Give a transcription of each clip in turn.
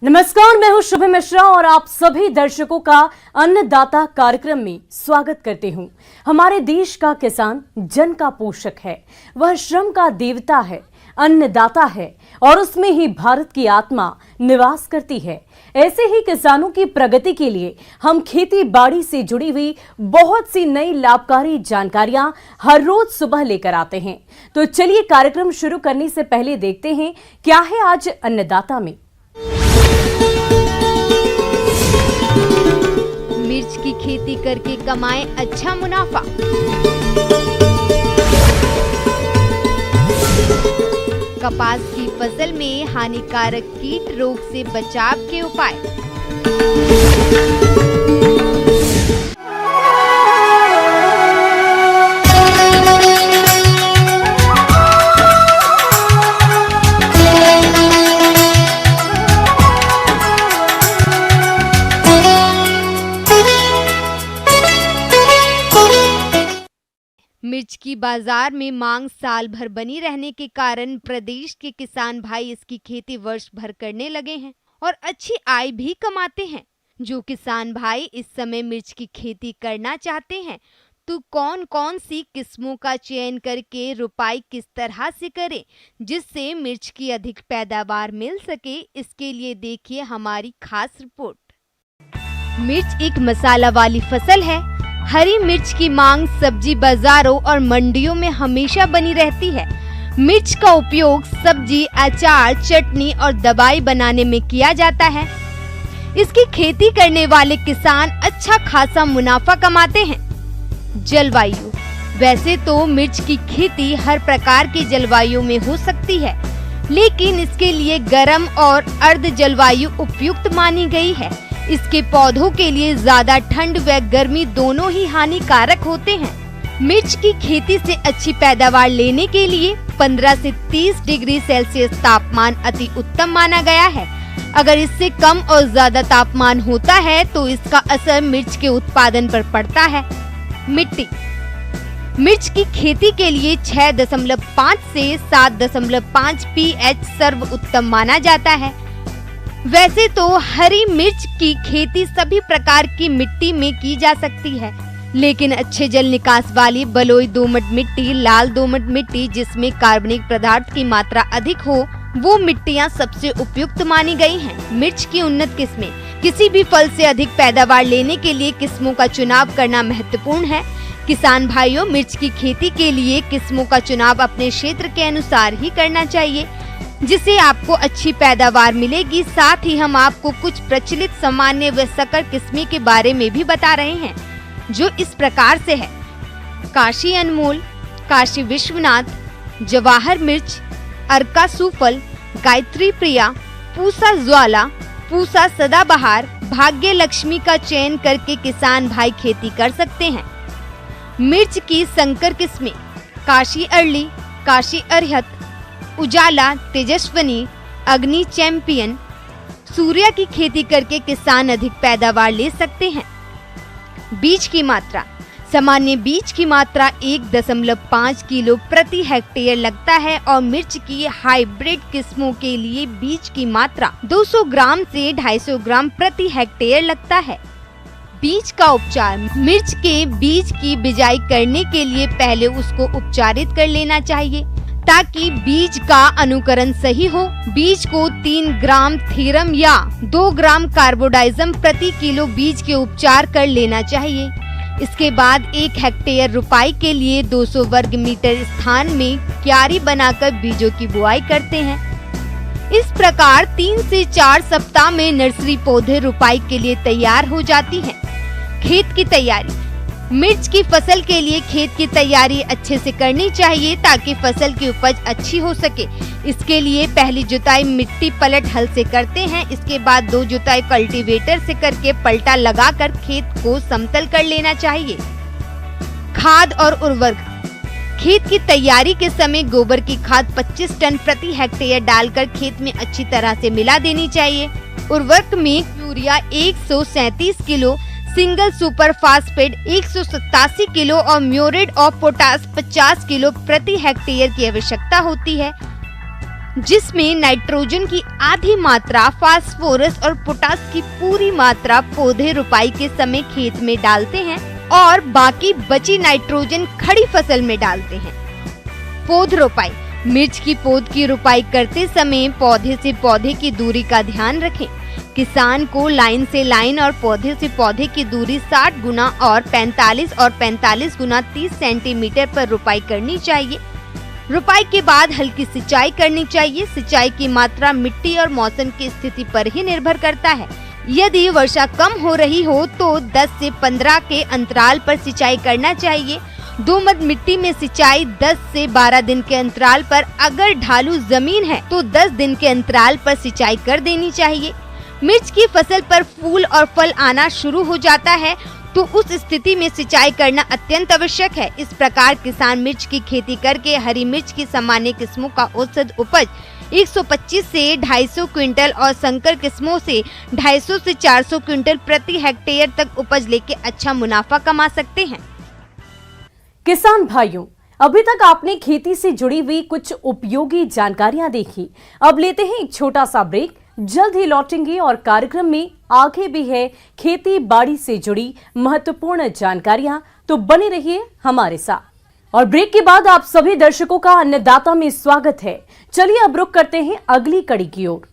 नमस्कार, मैं हूं शुभ मिश्रा और आप सभी दर्शकों का अन्नदाता कार्यक्रम में स्वागत करती हूं। हमारे देश का किसान जन का पोषक है, वह श्रम का देवता है, अन्नदाता है और उसमें ही भारत की आत्मा निवास करती है। ऐसे ही किसानों की प्रगति के लिए हम खेती बाड़ी से जुड़ी हुई बहुत सी नई लाभकारी जानकारियां हर रोज सुबह लेकर आते हैं। तो चलिए कार्यक्रम शुरू करने से पहले देखते हैं क्या है आज अन्नदाता में। मिर्च की खेती करके कमाएं अच्छा मुनाफा। कपास की फसल में हानिकारक कीट रोग से बचाव के उपाय। मिर्च की बाजार में मांग साल भर बनी रहने के कारण प्रदेश के किसान भाई इसकी खेती वर्ष भर करने लगे हैं और अच्छी आय भी कमाते हैं। जो किसान भाई इस समय मिर्च की खेती करना चाहते हैं तो कौन कौन सी किस्मों का चयन करके रुपाई किस तरह से करें जिससे मिर्च की अधिक पैदावार मिल सके, इसके लिए देखिए हमारी खास रिपोर्ट। मिर्च एक मसाला वाली फसल है। हरी मिर्च की मांग सब्जी बाजारों और मंडियों में हमेशा बनी रहती है। मिर्च का उपयोग सब्जी, अचार, चटनी और दवाई बनाने में किया जाता है। इसकी खेती करने वाले किसान अच्छा खासा मुनाफा कमाते हैं। जलवायु। वैसे तो मिर्च की खेती हर प्रकार की जलवायु में हो सकती है, लेकिन इसके लिए गर्म और अर्ध जलवायु उपयुक्त मानी गई है। इसके पौधों के लिए ज्यादा ठंड व गर्मी दोनों ही हानिकारक होते हैं। मिर्च की खेती से अच्छी पैदावार लेने के लिए 15 से 30 डिग्री सेल्सियस तापमान अति उत्तम माना गया है। अगर इससे कम और ज्यादा तापमान होता है तो इसका असर मिर्च के उत्पादन पर पड़ता है। मिट्टी। मिर्च की खेती के लिए 6.5 से 7.5 pH सर्वोत्तम माना जाता है। वैसे तो हरी मिर्च की खेती सभी प्रकार की मिट्टी में की जा सकती है, लेकिन अच्छे जल निकास वाली बलुई दोमट मिट्टी, लाल दोमट मिट्टी जिसमें कार्बनिक पदार्थ की मात्रा अधिक हो, वो मिट्टियां सबसे उपयुक्त मानी गई हैं। मिर्च की उन्नत किस्में। किसी भी फल से अधिक पैदावार लेने के लिए किस्मों का चुनाव करना महत्वपूर्ण है। किसान भाइयों, मिर्च की खेती के लिए किस्मों का चुनाव अपने क्षेत्र के अनुसार ही करना चाहिए, जिससे आपको अच्छी पैदावार मिलेगी। साथ ही हम आपको कुछ प्रचलित सामान्य व संकर किस्में के बारे में भी बता रहे हैं, जो इस प्रकार से है। काशी अनमोल, काशी विश्वनाथ, जवाहर मिर्च, अर्का सुफल, गायत्री प्रिया, पूसा ज्वाला, पूसा सदाबहार, भाग्य लक्ष्मी का चयन करके किसान भाई खेती कर सकते हैं। मिर्च की संकर किस्में। काशी अरली, काशी अरहत, उजाला, तेजस्वनी, अग्नि चैंपियन। सूर्या की खेती करके किसान अधिक पैदावार ले सकते हैं। बीज की मात्रा। सामान्य बीज की मात्रा 1.5 किलो प्रति हेक्टेयर लगता है और मिर्च की हाइब्रिड किस्मों के लिए बीज की मात्रा 200 ग्राम से 250 ग्राम प्रति हेक्टेयर लगता है। बीज का उपचार। मिर्च के बीज की बिजाई करने के लिए पहले उसको उपचारित कर लेना चाहिए ताकि बीज का अनुकरण सही हो। बीज को 3 ग्राम थीरम या 2 ग्राम कार्बोडाइजम प्रति किलो बीज के उपचार कर लेना चाहिए। इसके बाद 1 हेक्टेयर रुपाई के लिए 200 वर्ग मीटर स्थान में क्यारी बनाकर बीजों की बुआई करते हैं। इस प्रकार 3 से 4 सप्ताह में नर्सरी पौधे रुपाई के लिए तैयार हो जाती हैं। खेत की तैयारी। मिर्च की फसल के लिए खेत की तैयारी अच्छे से करनी चाहिए ताकि फसल की उपज अच्छी हो सके। इसके लिए पहली जुताई मिट्टी पलट हल से करते हैं। इसके बाद 2 जुताई कल्टीवेटर से करके पलटा लगाकर खेत को समतल कर लेना चाहिए। खाद और उर्वरक। खेत की तैयारी के समय गोबर की खाद 25 टन प्रति हेक्टेयर डालकर खेत में अच्छी तरह से मिला देनी चाहिए। उर्वरक में urea 137 kilo, single super phosphate 187 kilo और म्यूरेट ऑफ पोटास 50 किलो प्रति हेक्टेयर की आवश्यकता होती है। जिसमें नाइट्रोजन की आधी मात्रा, फास्फोरस और पोटास की पूरी मात्रा पौधे रोपाई के समय खेत में डालते हैं और बाकी बची नाइट्रोजन खड़ी फसल में डालते हैं। पौध रोपाई। मिर्च की पौध की रोपाई करते समय पौधे से पौधे की दूरी का ध्यान रखें। किसान को लाइन से लाइन और पौधे से पौधे की दूरी 60 गुना और 45 गुना 30 सेंटीमीटर पर रोपाई करनी चाहिए। रोपाई के बाद हल्की सिंचाई करनी चाहिए। सिंचाई की मात्रा मिट्टी और मौसम की स्थिति पर ही निर्भर करता है। यदि वर्षा कम हो रही हो तो 10 से 15 के अंतराल पर सिंचाई करना चाहिए। दोमट मिट्टी में सिंचाई 10 से 12 दिन के अंतराल पर, अगर ढालू जमीन है तो 10 दिन के अंतराल पर सिंचाई कर देनी चाहिए। मिर्च की फसल पर फूल और फल आना शुरू हो जाता है तो उस स्थिति में सिंचाई करना अत्यंत आवश्यक है। इस प्रकार किसान मिर्च की खेती करके हरी मिर्च की सामान्य किस्मों का औसत उपज 125 से 250 क्विंटल और संकर किस्मों से 250 से 400 क्विंटल प्रति हेक्टेयर तक उपज लेके अच्छा मुनाफा कमा सकते हैं। किसान भाइयों, अभी तक आपने खेती से जुड़ी हुई कुछ उपयोगी जानकारियां देखी। अब लेते हैं एक छोटा सा ब्रेक, जल्द ही लौटेंगे और कार्यक्रम में आगे भी है खेती बाड़ी से जुड़ी महत्वपूर्ण जानकारियां, तो बने रहिए हमारे साथ। और ब्रेक के बाद आप सभी दर्शकों का अन्नदाता में स्वागत है। चलिए अब रुक करते हैं अगली कड़ी की ओर।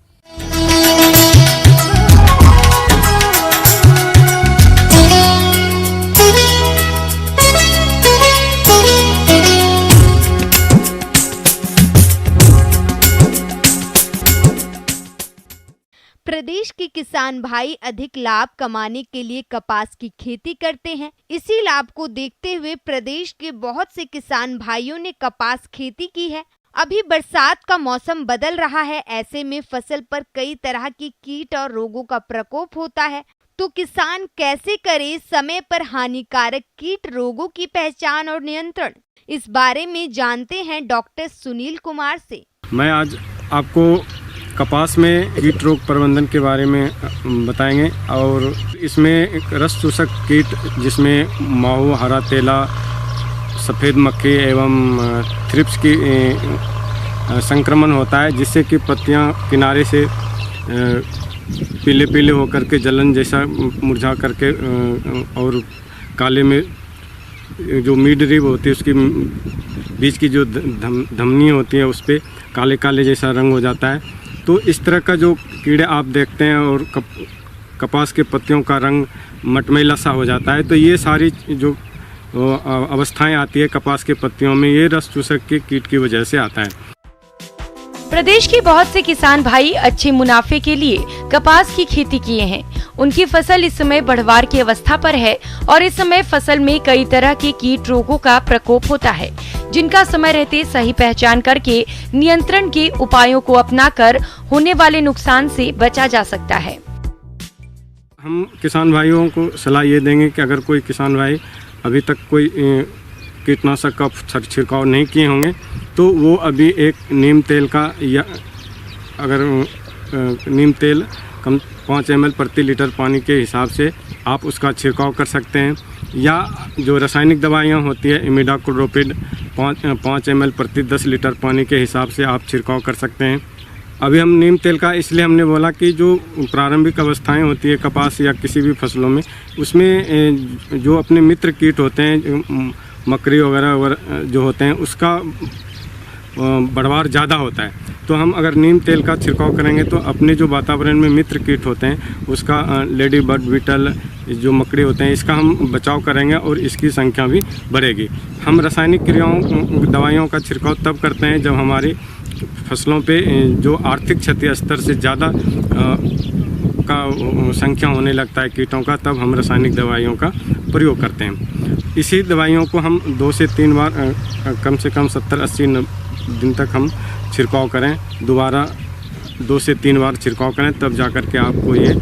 प्रदेश के किसान भाई अधिक लाभ कमाने के लिए कपास की खेती करते हैं। इसी लाभ को देखते हुए प्रदेश के बहुत से किसान भाइयों ने कपास खेती की है। अभी बरसात का मौसम बदल रहा है, ऐसे में फसल पर कई तरह की कीट और रोगों का प्रकोप होता है, तो किसान कैसे करे समय पर हानिकारक कीट रोगों की पहचान और नियंत्रण। इस बारे में जानते हैं डॉक्टर सुनील कुमार से। मैं आज आपको कपास में कीट रोग प्रबंधन के बारे में बताएंगे और इसमें एक रस चूसक कीट जिसमें माहू, हरा तेला, सफ़ेद मक्खी एवं थ्रिप्स की संक्रमण होता है, जिससे कि पत्तियां किनारे से पीले पीले होकर के जलन जैसा मुरझा करके और काले में जो मिड रिब होती है उसकी बीच की जो धमनी होती है उस पर काले काले जैसा रंग हो जाता है। तो इस तरह का जो कीड़े आप देखते हैं और कपास के पत्तियों का रंग मटमैला सा हो जाता है, तो ये सारी जो अवस्थाएं आती है कपास के पत्तियों में, ये रस चूसक के कीट की वजह से आता है। प्रदेश के बहुत से किसान भाई अच्छे मुनाफे के लिए कपास की खेती किए हैं। उनकी फसल इस समय बढ़वार की अवस्था पर है और इस समय फसल में कई तरह के कीट रोगों का प्रकोप होता है, जिनका समय रहते सही पहचान करके नियंत्रण के उपायों को अपनाकर होने वाले नुकसान से बचा जा सकता है। हम किसान भाइयों को सलाह ये देंगे कि अगर कोई किसान भाई अभी तक कोई कीटनाशक का छिड़काव नहीं किए होंगे तो वो अभी एक नीम तेल का, या अगर नीम तेल कम 5 ml प्रति लीटर पानी के हिसाब से आप उसका छिड़काव कर सकते हैं, या जो रासायनिक दवाइयाँ होती है इमिडाक्लोप्रिड 5 ml प्रति 10 लीटर पानी के हिसाब से आप छिड़काव कर सकते हैं। अभी हम नीम तेल का इसलिए हमने बोला कि जो प्रारंभिक अवस्थाएं होती है कपास या किसी भी फसलों में, उसमें जो अपने मित्र कीट होते हैं, मकड़ी वगैरह जो होते हैं, उसका बढ़वार ज़्यादा होता है। तो हम अगर नीम तेल का छिड़काव करेंगे तो अपने जो वातावरण में मित्र कीट होते हैं उसका, लेडी बर्ड, बीटल, जो मकड़ी होते हैं, इसका हम बचाव करेंगे और इसकी संख्या भी बढ़ेगी। हम रासायनिक दवाइयों का छिड़काव तब करते हैं जब हमारी फसलों पे जो आर्थिक क्षति स्तर से ज़्यादा का संख्या होने लगता है कीटों का, तब हम रासायनिक दवाइयों का प्रयोग करते हैं। इसी दवाइयों को हम 2 से 3 बार कम से कम 70-80 दिन तक हम छिड़काव करें, दोबारा 2 से 3 बार छिड़काव करें, तब जाकर के आपको ये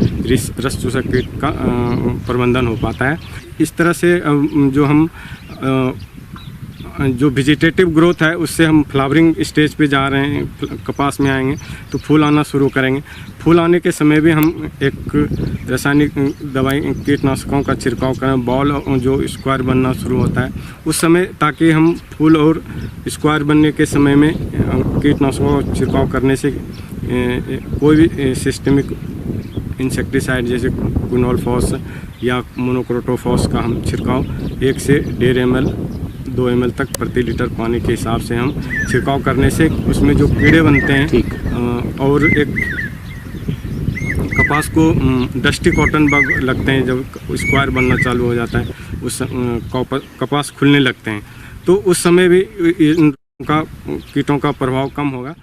रस चूसक कीट का प्रबंधन हो पाता है। इस तरह से जो हम जो वेजिटेटिव ग्रोथ है उससे हम फ्लावरिंग स्टेज पे जा रहे हैं, कपास में आएंगे तो फूल आना शुरू करेंगे। फूल आने के समय भी हम एक रासायनिक दवाई कीटनाशकों का छिड़काव करें, बॉल जो स्क्वायर बनना शुरू होता है उस समय, ताकि हम फूल और स्क्वायर बनने के समय में कीटनाशकों का छिड़काव करने से कोई भी सिस्टमिक इंसेक्टिसाइड जैसे क्विनोलफॉस या मोनोक्रोटोफॉस का हम छिड़काव 1 से 1.5 ml 2 ml तक प्रति लीटर पानी के हिसाब से हम छिड़काव करने से उसमें जो कीड़े बनते हैं और एक कपास को डस्टी कॉटन बग लगते हैं, जब स्क्वायर बनना चालू हो जाता है उस कपास खुलने लगते हैं, तो उस समय भी इनका कीटों का प्रभाव कम होगा।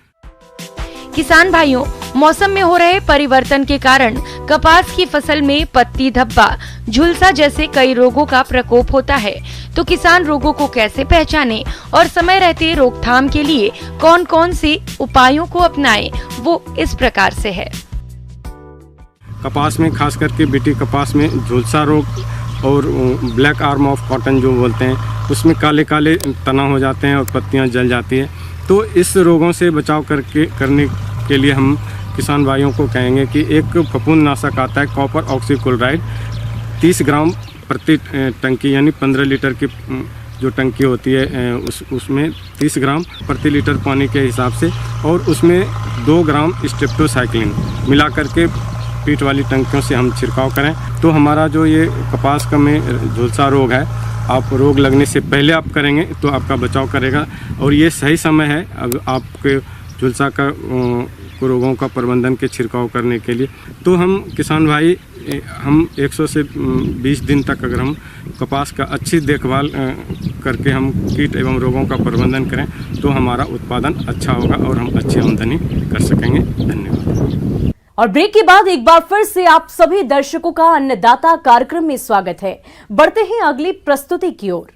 किसान भाइयों, मौसम में हो रहे परिवर्तन के कारण कपास की फसल में पत्ती धब्बा, झुलसा जैसे कई रोगों का प्रकोप होता है। तो किसान रोगों को कैसे पहचाने और समय रहते रोकथाम के लिए कौन कौन से उपायों को अपनाएं, वो इस प्रकार से है। कपास में खास करके बीटी कपास में झुलसा रोग और ब्लैक आर्म ऑफ कॉटन जो बोलते हैं, उसमें काले काले तना हो जाते हैं और पत्तियां जल जाती है। तो इस रोगों से बचाव करने के लिए हम किसान भाइयों को कहेंगे कि एक फफूंदनाशक आता है कॉपर ऑक्सीक्लोराइड 30 ग्राम प्रति टंकी, यानी 15 लीटर की जो टंकी होती है उसमें 30 ग्राम प्रति लीटर पानी के हिसाब से, और उसमें 2 ग्राम स्ट्रेप्टोसाइक्लिन मिला करके पीठ वाली टंकियों से हम छिड़काव करें। तो हमारा जो ये कपास का में झुलसा रोग है, आप रोग लगने से पहले आप करेंगे तो आपका बचाव करेगा, और ये सही समय है अब आपके झुलसा का रोगों का प्रबंधन के छिड़काव करने के लिए। तो हम किसान भाई हम 100 से 20 दिन तक अगर हम कपास का अच्छी देखभाल करके हम कीट एवं रोगों का प्रबंधन करें तो हमारा उत्पादन अच्छा होगा और हम अच्छी आमदनी कर सकेंगे। धन्यवाद। और ब्रेक के बाद एक बार फिर से आप सभी दर्शकों का अन्नदाता कार्यक्रम में स्वागत है। बढ़ते हैं अगली प्रस्तुति की ओर।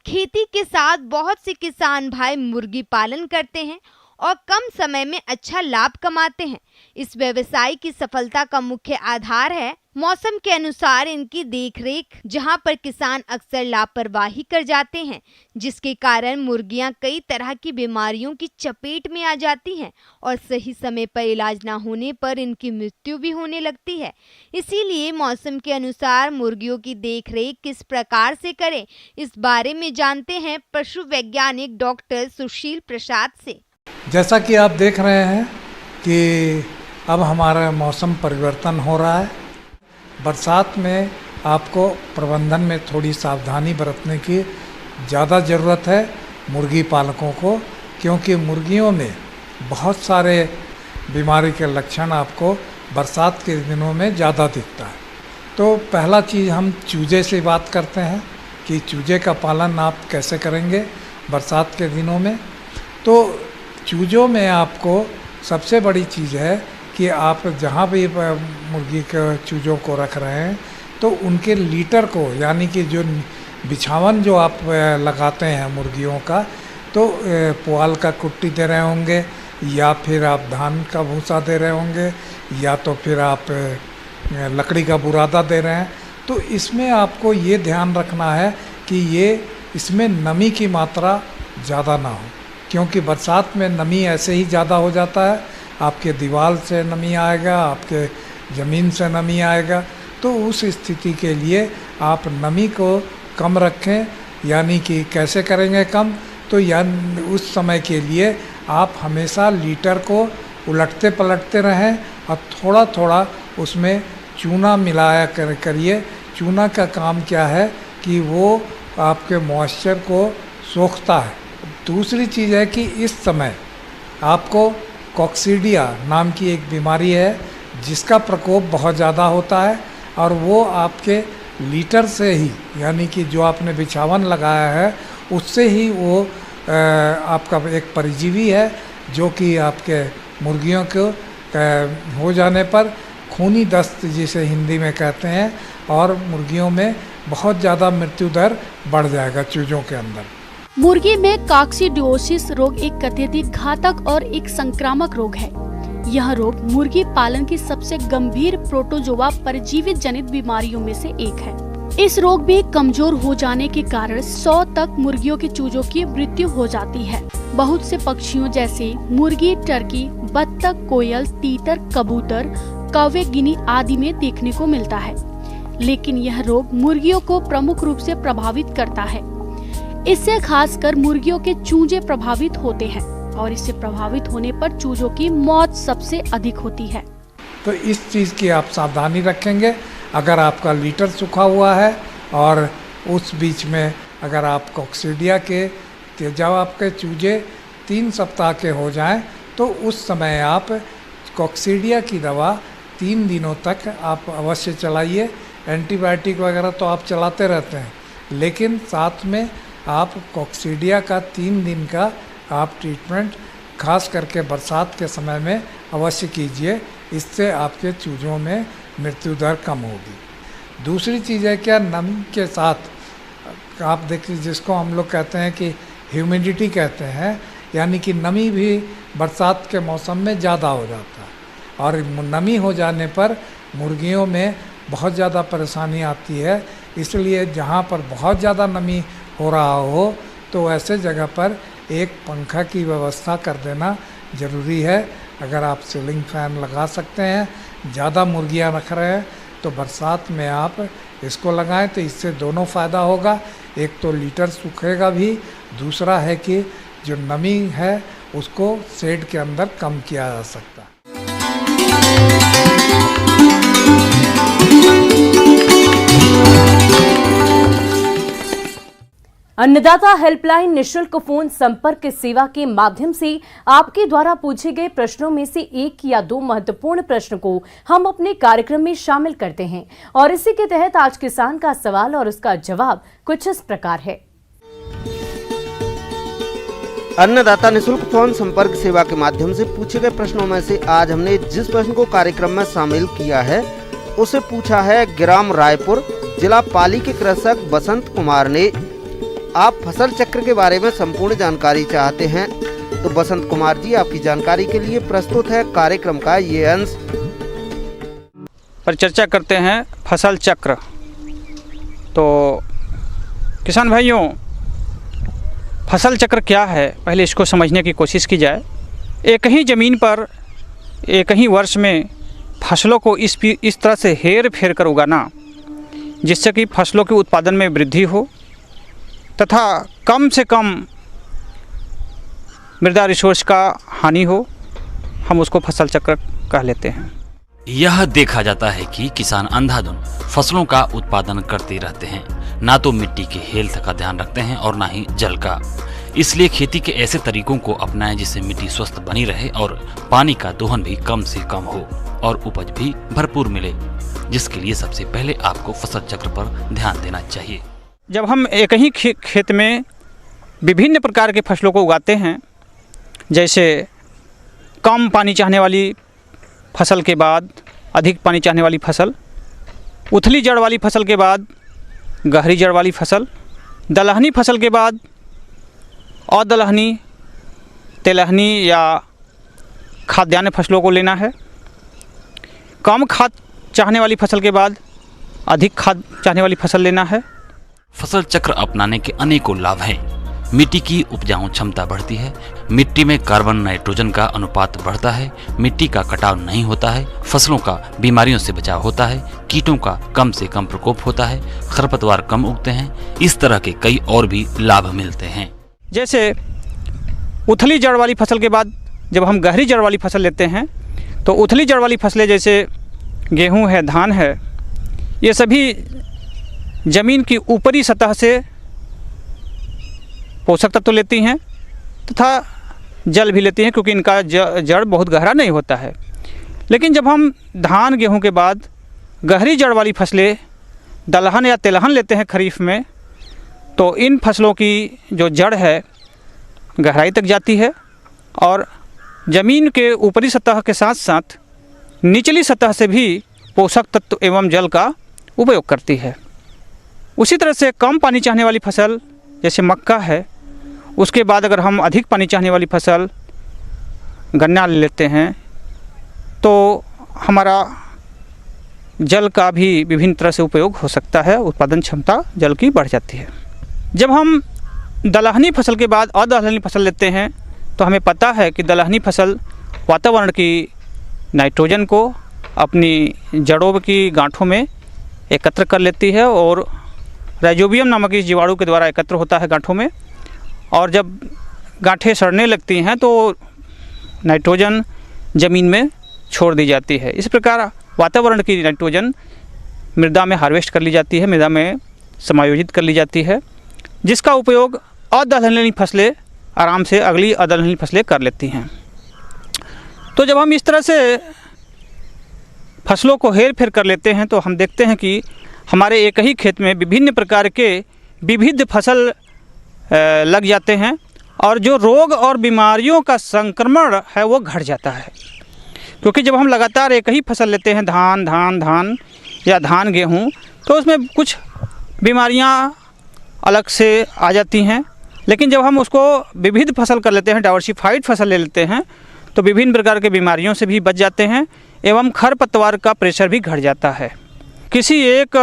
खेती के साथ बहुत से किसान भाई मुर्गी पालन करते हैं और कम समय में अच्छा लाभ कमाते हैं। इस व्यवसाय की सफलता का मुख्य आधार है मौसम के अनुसार इनकी देखरेख, जहां पर किसान अक्सर लापरवाही कर जाते हैं, जिसके कारण मुर्गियां कई तरह की बीमारियों की चपेट में आ जाती हैं और सही समय पर इलाज न होने पर इनकी मृत्यु भी होने लगती है। इसीलिए मौसम के अनुसार मुर्गियों की देखरेख किस प्रकार से करें, इस बारे में जानते हैं पशु वैज्ञानिक डॉक्टर सुशील प्रसाद से। जैसा कि आप देख रहे हैं कि अब हमारा मौसम परिवर्तन हो रहा है। बरसात में आपको प्रबंधन में थोड़ी सावधानी बरतने की ज़्यादा ज़रूरत है मुर्गी पालकों को, क्योंकि मुर्गियों में बहुत सारे बीमारी के लक्षण आपको बरसात के दिनों में ज़्यादा दिखता है। तो पहला चीज़ हम चूजे से बात करते हैं कि चूजे का पालन आप कैसे करेंगे बरसात के दिनों में। तो चूजों में आपको सबसे बड़ी चीज़ है कि आप जहाँ भी मुर्गी के चूजों को रख रहे हैं तो उनके लीटर को, यानी कि जो बिछावन जो आप लगाते हैं मुर्गियों का, तो पुआल का कुट्टी दे रहे होंगे या फिर आप धान का भूसा दे रहे होंगे या तो फिर आप लकड़ी का बुरादा दे रहे हैं। तो इसमें आपको ये ध्यान रखना है कि ये इसमें नमी की मात्रा ज़्यादा ना हो, क्योंकि बरसात में नमी ऐसे ही ज़्यादा हो जाता है। आपके दीवार से नमी आएगा, आपके ज़मीन से नमी आएगा। तो उस स्थिति के लिए आप नमी को कम रखें। यानी कि कैसे करेंगे कम, तो उस समय के लिए आप हमेशा लीटर को उलटते पलटते रहें और थोड़ा थोड़ा उसमें चूना मिलाया करिए। चूना का काम क्या है कि वो आपके मॉइस्चर को सोखता है। दूसरी चीज़ है कि इस समय आपको कॉक्सीडिया नाम की एक बीमारी है जिसका प्रकोप बहुत ज़्यादा होता है, और वो आपके लीटर से ही, यानी कि जो आपने बिछावन लगाया है उससे ही वो आपका एक परजीवी है जो कि आपके मुर्गियों को हो जाने पर खूनी दस्त जिसे हिंदी में कहते हैं, और मुर्गियों में बहुत ज़्यादा मृत्यु दर बढ़ जाएगा चूजों के अंदर। मुर्गी में कॉक्सीडियोसिस रोग एक अत्यधिक घातक और एक संक्रामक रोग है। यह रोग मुर्गी पालन की सबसे गंभीर प्रोटोजोआ परजीवी जनित बीमारियों में से एक है। इस रोग में कमजोर हो जाने के कारण 100 तक मुर्गियों के चूजों की मृत्यु हो जाती है। बहुत से पक्षियों जैसे मुर्गी, टर्की, बत्तख, कोयल, तीतर, कबूतर, कौवे, गिनी आदि में देखने को मिलता है। लेकिन यह रोग मुर्गियों को प्रमुख रूप से प्रभावित करता है। इससे खासकर मुर्गियों के चूजे प्रभावित होते हैं और इससे प्रभावित होने पर चूजों की मौत सबसे अधिक होती है। तो इस चीज़ की आप सावधानी रखेंगे। अगर आपका लीटर सूखा हुआ है और उस बीच में अगर आप कॉक्सीडिया के जब आपके चूजे 3 सप्ताह के हो जाएं तो उस समय आप कॉक्सीडिया की दवा 3 दिनों तक आप अवश्य चलाइए। एंटीबायोटिक वगैरह तो आप चलाते रहते हैं, लेकिन साथ में आप कॉक्सीडिया का 3 दिन का आप ट्रीटमेंट खास करके बरसात के समय में अवश्य कीजिए। इससे आपके चूजों में मृत्यु दर कम होगी। दूसरी चीज़ है क्या, नमी के साथ आप देखिए, जिसको हम लोग कहते हैं कि ह्यूमिडिटी कहते हैं, यानी कि नमी भी बरसात के मौसम में ज़्यादा हो जाता है और नमी हो जाने पर मुर्गियों में बहुत ज़्यादा परेशानी आती है। इसलिए जहाँ पर बहुत ज़्यादा नमी हो रहा हो तो ऐसे जगह पर एक पंखा की व्यवस्था कर देना ज़रूरी है। अगर आप सीलिंग फैन लगा सकते हैं, ज़्यादा मुर्गियाँ रख रहे हैं तो बरसात में आप इसको लगाएं तो इससे दोनों फ़ायदा होगा। एक तो लीटर सूखेगा भी, दूसरा है कि जो नमी है उसको शेड के अंदर कम किया जा सकता है। अन्नदाता हेल्पलाइन निशुल्क फोन संपर्क सेवा के माध्यम से आपके द्वारा पूछे गए प्रश्नों में से 1 या 2 महत्वपूर्ण प्रश्न को हम अपने कार्यक्रम में शामिल करते हैं और इसी के तहत आज किसान का सवाल और उसका जवाब कुछ इस प्रकार है। अन्नदाता निशुल्क फोन संपर्क सेवा के माध्यम से पूछे गए प्रश्नों में से आज हमने जिस प्रश्न को कार्यक्रम में शामिल किया है उसे पूछा है ग्राम रायपुर, जिला पाली के कृषक बसंत कुमार ने। आप फसल चक्र के बारे में संपूर्ण जानकारी चाहते हैं तो बसंत कुमार जी, आपकी जानकारी के लिए प्रस्तुत है कार्यक्रम का ये अंश। पर चर्चा करते हैं फसल चक्र। तो किसान भाइयों, फसल चक्र क्या है, पहले इसको समझने की कोशिश की जाए। एक ही ज़मीन पर एक ही वर्ष में फसलों को इस तरह से हेर फेर कर उगाना जिससे कि फसलों के उत्पादन में वृद्धि हो तथा कम से कम मृदा रिसोर्स का हानि हो, हम उसको फसल चक्र कह लेते हैं। यह देखा जाता है कि किसान अंधाधुंध फसलों का उत्पादन करते रहते हैं, ना तो मिट्टी के हेल्थ का ध्यान रखते हैं और ना ही जल का। इसलिए खेती के ऐसे तरीकों को अपनाएं जिससे मिट्टी स्वस्थ बनी रहे और पानी का दोहन भी कम से कम हो और उपज भी भरपूर मिले, जिसके लिए सबसे पहले आपको फसल चक्र पर ध्यान देना चाहिए। जब हम एक ही खेत में विभिन्न प्रकार के फसलों को उगाते हैं, जैसे कम पानी चाहने वाली फसल के बाद अधिक पानी चाहने वाली फसल, उथली जड़ वाली फसल के बाद गहरी जड़ वाली फसल, दलहनी फसल के बाद अदलहनी, तेलहनी या खाद्यान्न फसलों को लेना है, कम खाद चाहने वाली फसल के बाद अधिक खाद चाहने वाली फसल लेना है। फसल चक्र अपनाने के अनेकों लाभ हैं। मिट्टी की उपजाऊ क्षमता बढ़ती है, मिट्टी में कार्बन नाइट्रोजन का अनुपात बढ़ता है, मिट्टी का कटाव नहीं होता है, फसलों का बीमारियों से बचाव होता है, कीटों का कम से कम प्रकोप होता है, खरपतवार कम उगते हैं। इस तरह के कई और भी लाभ मिलते हैं। जैसे उथली जड़ वाली फसल के बाद जब हम गहरी जड़ वाली फसल लेते हैं तो उथली जड़ वाली फसलें जैसे गेहूं है, धान है, ये सभी ज़मीन की ऊपरी सतह से पोषक तत्व लेती हैं तथा जल भी लेती हैं, क्योंकि इनका जड़ बहुत गहरा नहीं होता है। लेकिन जब हम धान गेहूं के बाद गहरी जड़ वाली फसलें दलहन या तेलहन लेते हैं खरीफ में, तो इन फसलों की जो जड़ है गहराई तक जाती है और ज़मीन के ऊपरी सतह के साथ साथ निचली सतह से भी पोषक तत्व एवं जल का उपयोग करती है। उसी तरह से कम पानी चाहने वाली फसल जैसे मक्का है, उसके बाद अगर हम अधिक पानी चाहने वाली फसल गन्ना ले लेते हैं तो हमारा जल का भी विभिन्न तरह से उपयोग हो सकता है, उत्पादन क्षमता जल की बढ़ जाती है। जब हम दलहनी फसल के बाद अदलहनी फसल लेते हैं तो हमें पता है कि दलहनी फसल वातावरण की नाइट्रोजन को अपनी जड़ों की गांठों में एकत्र कर लेती है और राइजोबियम नामक इस जीवाणु के द्वारा एकत्र होता है गांठों में, और जब गांठें सड़ने लगती हैं तो नाइट्रोजन ज़मीन में छोड़ दी जाती है। इस प्रकार वातावरण की नाइट्रोजन मृदा में हार्वेस्ट कर ली जाती है, मृदा में समायोजित कर ली जाती है, जिसका उपयोग अदलहनी फसलें आराम से अगली अदलहनी फसलें कर लेती हैं। तो जब हम इस तरह से फसलों को हेर फेर कर लेते हैं तो हम देखते हैं कि हमारे एक ही खेत में विभिन्न प्रकार के विविध फसल लग जाते हैं और जो रोग और बीमारियों का संक्रमण है वो घट जाता है। क्योंकि जब हम लगातार एक ही फसल लेते हैं, धान या धान गेहूँ, तो उसमें कुछ बीमारियाँ अलग से आ जाती हैं। लेकिन जब हम उसको विविध फसल कर लेते हैं, डाइवर्सिफाइड फसल ले लेते हैं, तो विभिन्न प्रकार के बीमारियों से भी बच जाते हैं एवं खरपतवार का प्रेशर भी घट जाता है। किसी एक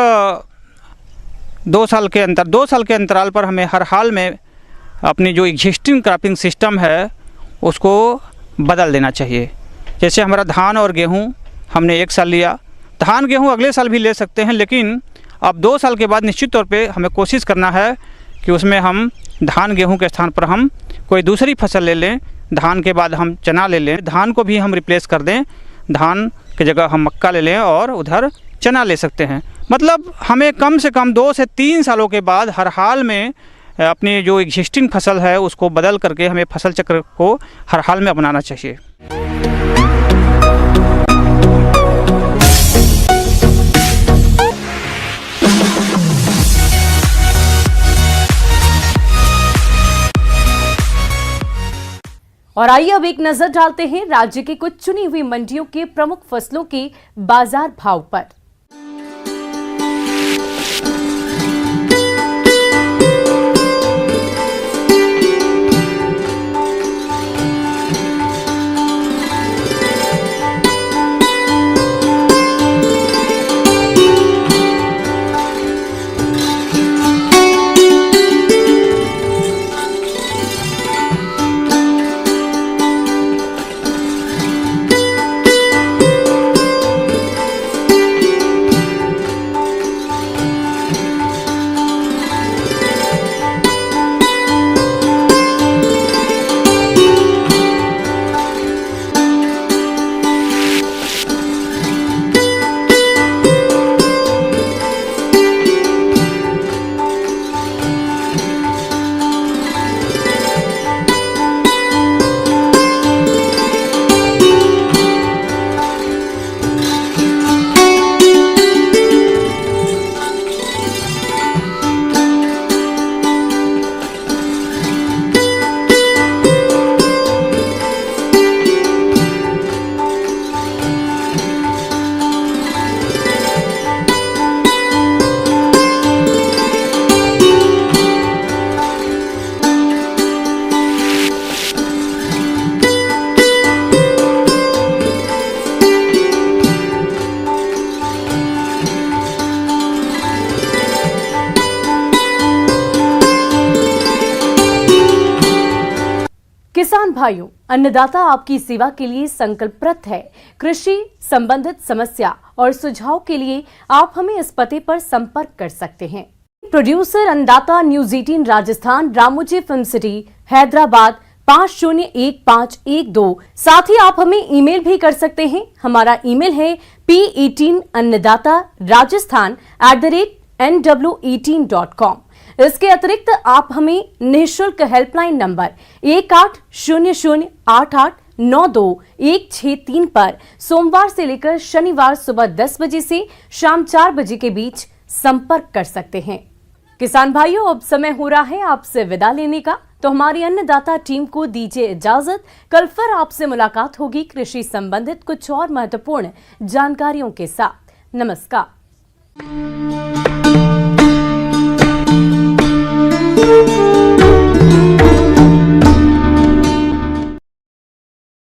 2 साल के अंतराल पर हमें हर हाल में अपनी जो एग्जिस्टिंग क्रॉपिंग सिस्टम है उसको बदल देना चाहिए। जैसे हमारा धान और गेहूँ हमने 1 साल लिया, धान गेहूँ अगले साल भी ले सकते हैं, लेकिन अब 2 साल के बाद निश्चित तौर पे हमें कोशिश करना है कि उसमें हम धान गेहूँ के स्थान पर हम कोई दूसरी फसल ले लें। धान के बाद हम चना ले लें, धान को भी हम रिप्लेस कर दें, धान की जगह हम मक्का ले लें और उधर चना ले सकते हैं। मतलब हमें कम से कम 2 से 3 सालों के बाद हर हाल में अपनी जो एग्जिस्टिंग फसल है उसको बदल करके हमें फसल चक्र को हर हाल में अपनाना चाहिए। और आइए अब एक नजर डालते हैं राज्य की कुछ चुनी हुई मंडियों के प्रमुख फसलों के बाजार भाव पर। किसान भाइयों, अन्नदाता आपकी सेवा के लिए संकल्परत है। कृषि संबंधित समस्या और सुझाव के लिए आप हमें इस पते पर संपर्क कर सकते हैं। प्रोड्यूसर अन्नदाता news 18 Rajasthan, Ramoji film city, Hyderabad 501512। साथ ही आप हमें ईमेल भी कर सकते हैं। हमारा ईमेल है p18annadatarajasthan@nw18.com। इसके अतिरिक्त आप हमें निःशुल्क हेल्पलाइन नंबर 180088921663 पर सोमवार से लेकर शनिवार सुबह 10 बजे से शाम 4 बजे के बीच संपर्क कर सकते हैं। किसान भाइयों, अब समय हो रहा है आपसे विदा लेने का, तो हमारी अन्नदाता टीम को दीजिए इजाजत। कल फिर आपसे मुलाकात होगी कृषि संबंधित कुछ और महत्वपूर्ण जानकारियों के साथ। नमस्कार।